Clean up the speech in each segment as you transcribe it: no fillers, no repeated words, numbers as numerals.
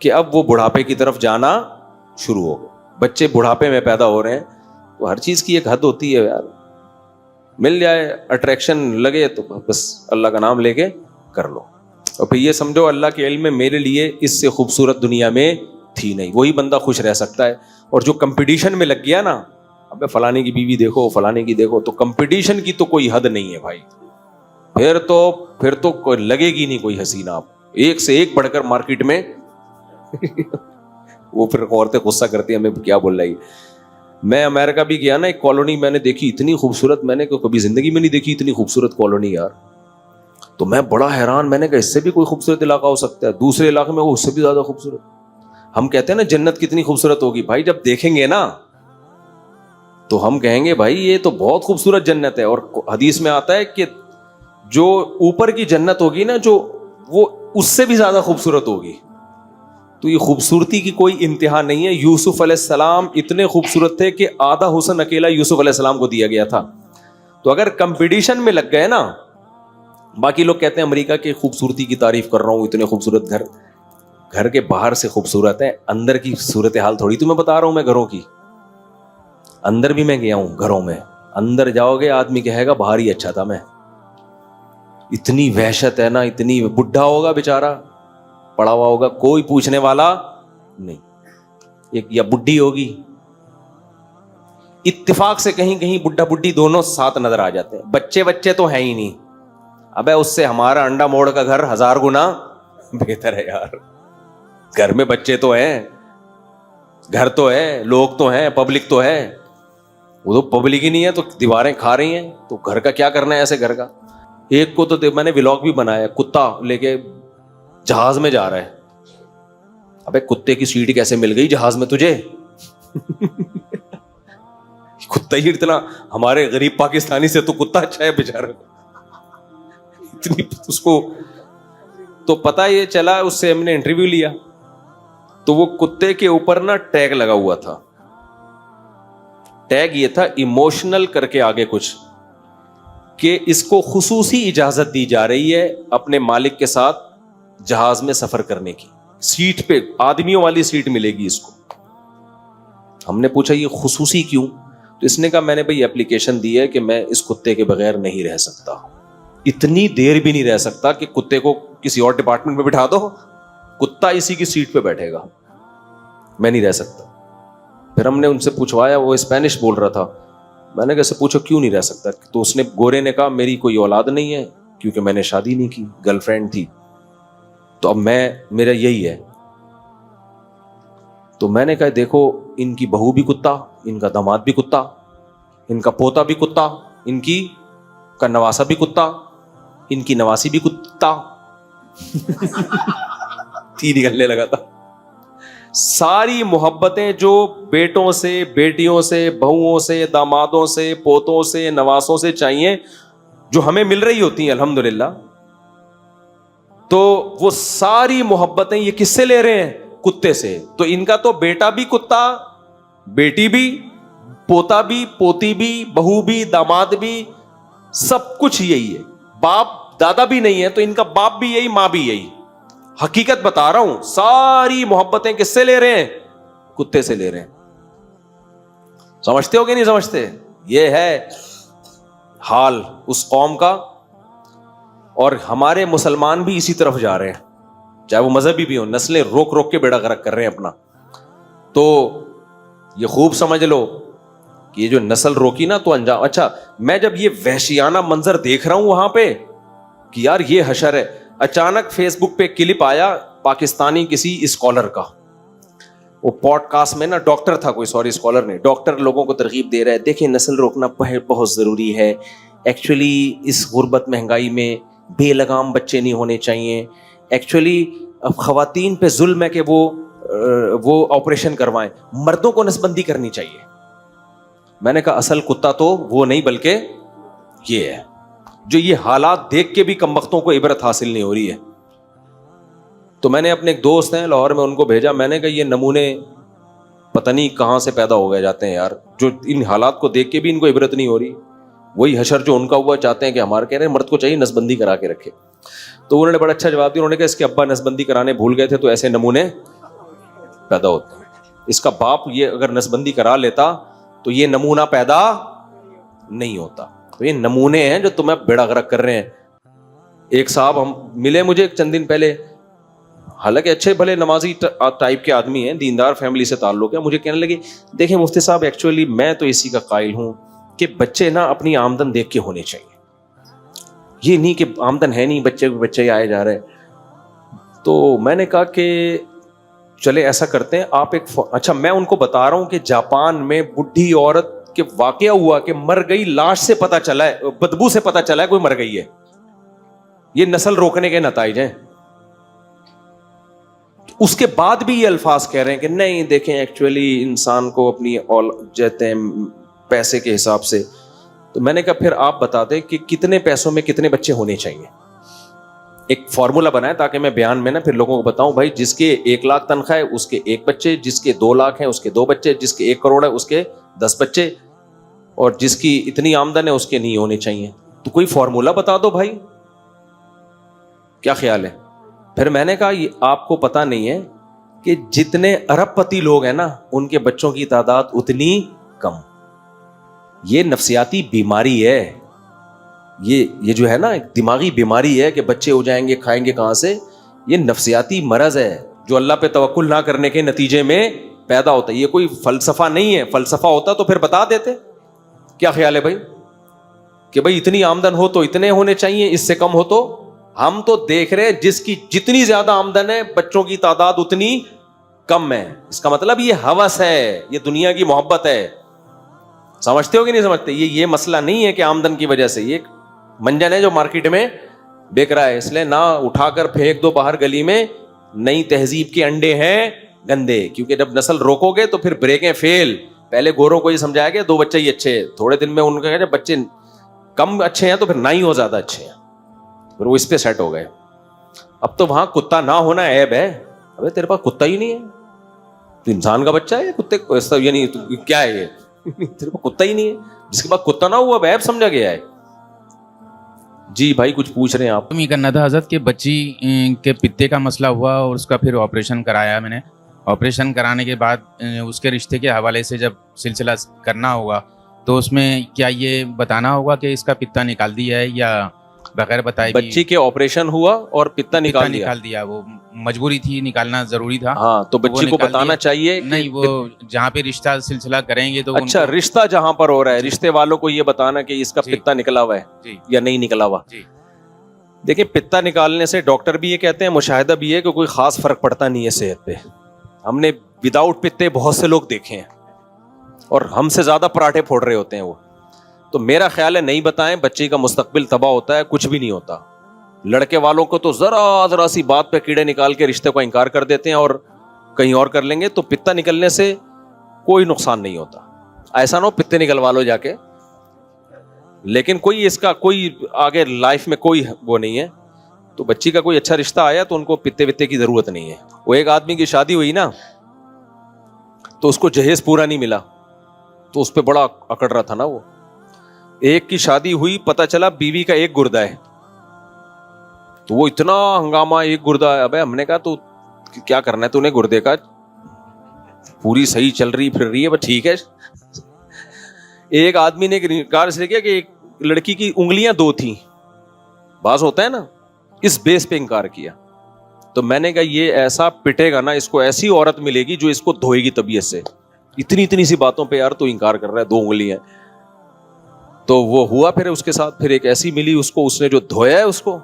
کہ اب وہ بڑھاپے کی طرف جانا شروع ہو گئے. بچے بڑھاپے میں پیدا ہو رہے ہیں تو ہر چیز کی ایک حد ہوتی ہے یار. مل جائے, اٹریکشن لگے تو بس اللہ کا نام لے کے کر لو. اور پھر یہ سمجھو اللہ کے علم میں میرے لیے اس سے خوبصورت دنیا میں تھی نہیں. وہی بندہ خوش رہ سکتا ہے. اور جو کمپٹیشن میں لگ گیا نا, ابے فلانے کی بیوی دیکھو, فلانے کی دیکھو, تو کمپٹیشن کی تو کوئی حد نہیں ہے بھائی. پھر تو لگے گی نہیں کوئی حسینہ. آپ ایک سے ایک بڑھ کر مارکیٹ میں وہ پھر عورتیں غصہ کرتی ہیں, ہمیں کیا بول رہی. میں امریکہ بھی گیا نا, ایک کالونی میں نے دیکھی اتنی خوبصورت, میں نے کبھی زندگی میں نہیں دیکھی اتنی خوبصورت کالونی یار. تو میں بڑا حیران, میں نے کہا اس سے بھی کوئی خوبصورت علاقہ ہو سکتا ہے. دوسرے علاقے میں وہ اس سے بھی زیادہ خوبصورت. ہم کہتے ہیں نا جنت کتنی خوبصورت ہوگی, بھائی جب دیکھیں گے نا تو ہم کہیں گے بھائی یہ تو بہت خوبصورت جنت ہے. اور حدیث میں آتا ہے کہ جو اوپر کی جنت ہوگی نا, جو وہ اس سے بھی زیادہ خوبصورت ہوگی. تو یہ خوبصورتی کی کوئی انتہا نہیں ہے. یوسف علیہ السلام اتنے خوبصورت تھے کہ آدھا حسن اکیلا یوسف علیہ السلام کو دیا گیا تھا. تو اگر کمپٹیشن میں لگ گئے نا, باقی لوگ کہتے ہیں امریکہ کی خوبصورتی کی تعریف کر رہا ہوں, اتنے خوبصورت گھر کے باہر سے خوبصورت ہے, اندر کی صورتحال تھوڑی تمہیں بتا رہا ہوں میں. گھروں کی اندر بھی میں گیا ہوں, گھروں میں اندر جاؤ گے آدمی کہے گا باہر ہی اچھا تھا میں. اتنی وحشت ہے نا, اتنی. بڈھا ہوگا بیچارہ, پڑا ہوا ہوگا, کوئی پوچھنے والا نہیں. یا بڈھی ہوگی, اتفاق سے کہیں کہیں بڈھا بڈھی دونوں ساتھ نظر آ جاتے ہیں. بچے تو ہیں ہی نہیں. ابے اس سے ہمارا انڈا موڑ کا گھر 1000 گنا بہتر ہے یار. گھر میں بچے تو ہیں, گھر تو ہے, لوگ تو ہیں, پبلک تو ہے. وہ تو پبلک ہی نہیں ہے تو دیواریں کھا رہی ہیں, تو گھر کا کیا کرنا ہے ایسے گھر کا. ایک کو تو میں نے ولاگ بھی بنایا, کتا لے کے جہاز میں جا رہا ہے. ابے کتے کی سیٹ کیسے مل گئی جہاز میں تجھے؟ کتا ہی اتنا, ہمارے غریب پاکستانی سے تو کتا اچھا ہے بیچارہ. اتنی اس کو تو پتا یہ چلا, اس سے ہم نے انٹرویو لیا تو وہ کتے کے اوپر نا ٹیگ لگا ہوا تھا. ٹیگ یہ تھا ایموشنل کر کے آگے کچھ, کہ اس کو خصوصی اجازت دی جا رہی ہے اپنے مالک کے ساتھ جہاز میں سفر کرنے کی. سیٹ پہ آدمیوں والی سیٹ ملے گی اس کو. ہم نے پوچھا یہ خصوصی کیوں؟ تو اس نے کہا میں نے بھائی اپلیکیشن دی ہے کہ میں اس کتے کے بغیر نہیں رہ سکتا, اتنی دیر بھی نہیں رہ سکتا کہ کتے کو کسی اور ڈپارٹمنٹ میں بٹھا دو, کتا اسی کی سیٹ پہ بیٹھے گا, میں نہیں رہ سکتا. پھر ہم نے ان سے پوچھوایا, وہ اسپینش بول رہا تھا. میں نے کیسے پوچھا کیوں نہیں رہ سکتا؟ تو اس نے, گورے نے کہا میری کوئی اولاد نہیں ہے کیونکہ میں نے شادی نہیں کی, گرل فرینڈ تھی, تو اب میرا یہی ہے. تو میں نے کہا دیکھو ان کی بہو بھی کتا, ان کا داماد بھی کتا, ان کا پوتا بھی کتا, ان کی کا نواسا بھی کتا, ان کی نواسی بھی کتا. تین نکلنے لگا تھا. ساری محبتیں جو بیٹوں سے, بیٹیوں سے, بہوؤں سے, دامادوں سے, پوتوں سے, نواسوں سے چاہیے, جو ہمیں مل رہی ہوتی ہیں الحمدللہ, تو وہ ساری محبتیں یہ کس سے لے رہے ہیں؟ کتے سے. تو ان کا تو بیٹا بھی کتا, بیٹی بھی, پوتا بھی, پوتی بھی, بہو بھی, داماد بھی, سب کچھ یہی ہے. باپ دادا بھی نہیں ہے تو ان کا باپ بھی یہی, ماں بھی یہی. حقیقت بتا رہا ہوں, ساری محبتیں کس سے لے رہے ہیں؟ کتے سے لے رہے ہیں. سمجھتے ہو کہ نہیں سمجھتے؟ یہ ہے حال اس قوم کا. اور ہمارے مسلمان بھی اسی طرف جا رہے ہیں, چاہے وہ مذہبی بھی ہو, نسلیں روک روک کے بیڑا غرق کر رہے ہیں اپنا. تو یہ خوب سمجھ لو کہ یہ جو نسل روکی نا تو انجام. اچھا, میں جب یہ وحشیانہ منظر دیکھ رہا ہوں وہاں پہ کہ یار یہ حشر ہے, اچانک فیس بک پہ کلپ آیا پاکستانی کسی اسکالر کا. وہ پوڈ کاسٹ میں نا, ڈاکٹر تھا کوئی, سوری اسکالر نہیں, ڈاکٹر لوگوں کو ترغیب دے رہا ہے, دیکھیں نسل روکنا بہت ضروری ہے. ایکچولی اس غربت مہنگائی میں بے لگام بچے نہیں ہونے چاہیے. ایکچولی خواتین پہ ظلم ہے کہ وہ آپریشن کروائیں, مردوں کو نسبندی کرنی چاہیے. میں نے کہا اصل کتا تو وہ نہیں بلکہ یہ ہے جو یہ حالات دیکھ کے بھی کمبختوں کو عبرت حاصل نہیں ہو رہی ہے. تو میں نے اپنے ایک دوست ہیں لاہور میں, ان کو بھیجا. میں نے کہا یہ نمونے پتہ نہیں کہاں سے پیدا ہو گئے جاتے ہیں یار, جو ان حالات کو دیکھ کے بھی ان کو عبرت نہیں ہو رہی. وہی حشر جو ان کا ہوا چاہتے ہیں کہ ہمارے, کہہ رہے ہیں مرد کو چاہیے نسبندی کرا کے رکھے. تو انہوں نے بڑا اچھا جواب دیا. انہوں نے کہا اس کے ابا نسبندی کرانے بھول گئے تھے تو ایسے نمونے پیدا ہوتے ہیں. اس کا باپ یہ اگر نسبندی کرا لیتا تو یہ نمونہ پیدا نہیں ہوتا. تو یہ نمونے ہیں جو تمہیں بیڑا غرق کر رہے ہیں. ایک صاحب ہم ملے مجھے چند دن پہلے, حالانکہ اچھے بھلے نمازی ٹائپ کے آدمی ہیں, دیندار فیملی سے تعلق ہے. مجھے کہنے لگے دیکھیں مفتی صاحب ایکچولی میں تو اسی کا قائل ہوں کہ بچے نا اپنی آمدن دیکھ کے ہونے چاہیے, یہ نہیں کہ آمدن ہے نہیں بچے آئے جا رہے. تو میں نے کہا کہ چلے ایسا کرتے ہیں آپ ایک اچھا میں ان کو بتا رہا ہوں کہ جاپان میں بڈھی عورت کے واقعہ ہوا کہ مر گئی, لاش سے پتہ چلا ہے, بدبو سے پتہ چلا ہے کوئی مر گئی ہے. یہ نسل روکنے کے نتائج ہیں. اس کے بعد بھی یہ الفاظ کہہ رہے ہیں کہ نہیں دیکھیں ایکچولی انسان کو اپنی جاتے ہیں پیسے کے حساب سے. تو میں نے کہا پھر آپ بتا دیں کہ کتنے پیسوں میں کتنے بچے ہونے چاہیے. ایک فارمولا بنائے تاکہ میں بیان میں نا پھر لوگوں کو بتاؤں بھائی جس کے 1 لاکھ تنخواہ ہے اس کے 1 بچے, جس کے 2 لاکھ ہیں اس کے 2 بچے, جس کے 1 کروڑ ہے اس کے 10 بچے, اور جس کی اتنی آمدن ہے اس کے نہیں ہونے چاہیے. تو کوئی فارمولا بتا دو بھائی, کیا خیال ہے؟ پھر میں نے کہا آپ کو پتا نہیں ہے کہ جتنے ارب پتی لوگ ہیں نا ان کے بچوں کی تعداد اتنی کم. یہ نفسیاتی بیماری ہے, یہ جو ہے نا ایک دماغی بیماری ہے کہ بچے ہو جائیں گے کھائیں گے کہاں سے. یہ نفسیاتی مرض ہے جو اللہ پہ توکل نہ کرنے کے نتیجے میں پیدا ہوتا ہے. یہ کوئی فلسفہ نہیں ہے, فلسفہ ہوتا تو پھر بتا دیتے. کیا خیال ہے بھائی کہ بھائی اتنی آمدن ہو تو اتنے ہونے چاہیے, اس سے کم ہو تو. ہم تو دیکھ رہے جس کی جتنی زیادہ آمدن ہے بچوں کی تعداد اتنی کم ہے. اس کا مطلب یہ ہوس ہے, یہ دنیا کی محبت ہے. سمجھتے ہو کہ نہیں سمجھتے؟ یہ مسئلہ نہیں ہے کہ آمدن کی وجہ سے, یہ منجن ہے جو مارکیٹ میں بک رہا ہے. اس لیے نہ اٹھا کر پھینک دو باہر گلی میں, نئی تہذیب کے انڈے ہیں گندے. کیونکہ جب نسل روکو گے تو پھر بریکیں فیل. پہلے گوروں کو یہ سمجھایا کہ 2 بچے ہی اچھے, تھوڑے دن میں ان کا جب بچے کم اچھے ہیں تو پھر نہ ہی ہو زیادہ اچھے ہیں, پھر وہ اس پہ سیٹ ہو گئے. اب تو وہاں کتا نہ ہونا عیب ہے. ابے تیرے پاس کتا ہی نہیں ہے, تو انسان کا بچہ ہے کتے یعنی کیا ہے یہ, تیرے پاس کتا ہی نہیں ہے. جس کے پاس کتا نہ ہوا عیب سمجھا گیا ہے. جی بھائی کچھ پوچھ رہے ہیں آپ؟ یہ کرنا تھا حضرت کہ بچی کے پتے کا مسئلہ ہوا اور اس کا پھر آپریشن کرایا میں نے. آپریشن کرانے کے بعد اس کے رشتے کے حوالے سے جب سلسلہ کرنا ہوگا تو اس میں کیا یہ بتانا ہوگا کہ اس کا پتا نکال دیا ہے یا بغیر بتائے؟ بچی کے آپریشن ہوا اور پتا نکال دیا, وہ مجبوری تھی, نکالنا ضروری تھا. ہاں تو بچی کو بتانا چاہیے. نہیں, وہ جہاں پہ رشتہ سلسلہ کریں گے تو اچھا رشتہ جہاں پر ہو رہا ہے رشتے والوں کو یہ بتانا کہ اس کا پتا نکلا ہوا ہے یا نہیں نکلا ہوا. دیکھیں پتا نکالنے سے ڈاکٹر بھی یہ کہتے ہیں, مشاہدہ بھی ہے کہ کوئی خاص فرق پڑتا نہیں ہے صحت پہ. ہم نے وداؤٹ پتے بہت سے لوگ دیکھے ہیں اور ہم سے زیادہ پراٹھے پھوڑ رہے ہوتے ہیں وہ. تو میرا خیال ہے نہیں بتائیں, بچے کا مستقبل تباہ ہوتا ہے, کچھ بھی نہیں ہوتا. لڑکے والوں کو تو ذرا سی بات پہ کیڑے نکال کے رشتے کو انکار کر دیتے ہیں اور کہیں اور کر لیں گے. تو پتا نکلنے سے کوئی نقصان نہیں ہوتا. ایسا نہ ہو پتے نکلوا لو جا کے, لیکن کوئی اس کا کوئی آگے لائف میں کوئی وہ نہیں ہے. تو بچی کا کوئی اچھا رشتہ آیا تو ان کو پتے وتے کی ضرورت نہیں ہے. وہ ایک آدمی کی شادی ہوئی نا تو اس کو جہیز پورا نہیں ملا, تو اس پہ بڑا اکڑ رہا تھا نا وہ. ایک کی شادی ہوئی, پتہ چلا بیوی کا 1 گردہ ہے, تو وہ اتنا ہنگامہ, 1 گردہ ہے. ابے ہم نے کہا تو کیا کرنا ہے تو نے گردے کا, پوری صحیح چل رہی پھر رہی ہے بس ٹھیک ہے. ایک آدمی نے انکار اس لیے کیا کہ ایک لڑکی کی انگلیاں 2 تھیں, بعض ہوتا ہے نا, اس بیس پہ انکار کیا. تو میں نے کہا یہ ایسا پٹے گا نا, اس کو ایسی عورت ملے گی جو اس کو دھوئے گی طبیعت سے. اتنی سی باتوں پہ یار تو انکار کر رہا ہے, 2 انگلیاں. تو وہ ہوا پھر اس کے ساتھ, پھر ایک ایسی ملی اس کو, اس نے جو دھویا ہے اس کو,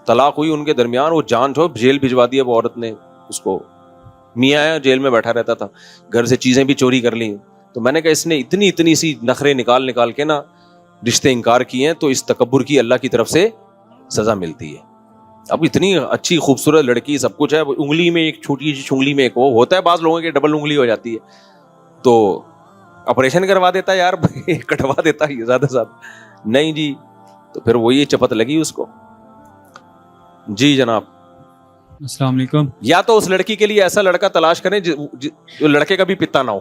طلاق ہوئی ان کے درمیان. وہ جان چھوڑ جیل بھجوا دیا وہ عورت نے اس کو. میاں ہے جیل میں بیٹھا رہتا تھا, گھر سے چیزیں بھی چوری کر لی. تو میں نے کہا اس نے اتنی سی نخرے نکال کے نا رشتے انکار کیے ہیں, تو اس تکبر کی اللہ کی طرف سے سزا ملتی ہے. اب اتنی اچھی خوبصورت لڑکی, سب کچھ ہے, انگلی میں ایک چھوٹی سی انگلی میں ایک وہ ہوتا ہے, بعض لوگوں کی ڈبل انگلی ہو جاتی ہے, تو آپریشن کروا دیتا ہے یار, کٹوا دیتا ہے زیادہ سے زیادہ. نہیں جی, تو پھر وہی چپت لگی اس کو. جی جناب السلام علیکم. یا تو اس لڑکی کے لیے ایسا لڑکا تلاش کریں جو لڑکے کا بھی پتا نہ ہو.